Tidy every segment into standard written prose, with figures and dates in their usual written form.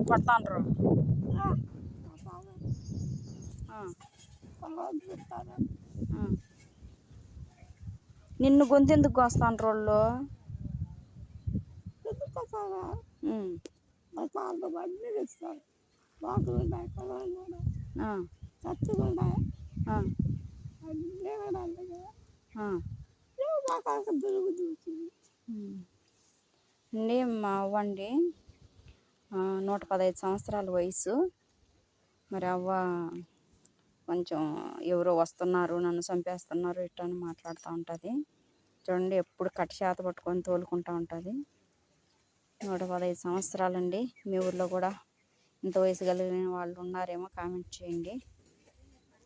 కొడతాండ్రు. నిన్ను గొంతు ఎందుకు కోస్తాండ్రు వాళ్ళు? అండి మా అవ్వండి 115 సంవత్సరాల వయసు. మరి అవ్వ కొంచెం ఎవరో వస్తున్నారు, నన్ను చంపేస్తున్నారు ఇట్లా అని మాట్లాడుతూ ఉంటుంది. చూడండి, ఎప్పుడు కట్టి చేత పట్టుకొని తోలుకుంటూ ఉంటుంది. 115 సంవత్సరాలండి. మీ ఊర్లో కూడా ఇంత వయసు కలిగిన వాళ్ళు ఉన్నారేమో కామెంట్ చేయండి.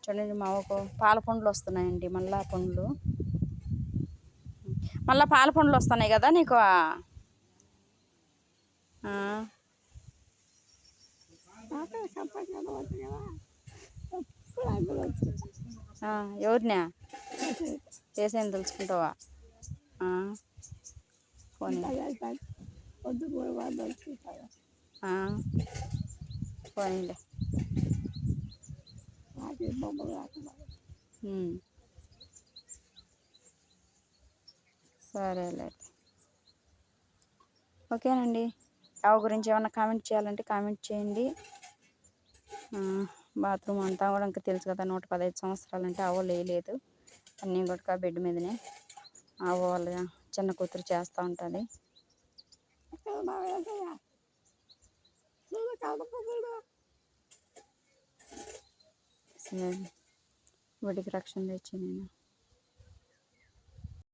చూడండి, మా ఒక పాల పండ్లు వస్తున్నాయండి, మళ్ళా పండ్లు, మళ్ళీ పాల పండ్లు వస్తున్నాయి కదా నీకు. ఎవరినా చేసేది తెలుసుకుంటావా? పోనీలే. సరేలే. ఓకేనండి. ఆవు గురించి ఏమన్నా కామెంట్ చేయాలంటే కామెంట్ చేయండి. బాత్రూమ్ అంతా కూడా ఇంకా తెలుసు కదా, 115 సంవత్సరాలు అంటే ఆవు లేదు, అన్నీ కూడా బెడ్ మీదనే ఆవు వాళ్ళ చిన్న కూతురు చేస్తూ ఉంటుంది. వాడికి రక్షణ తెచ్చి నేను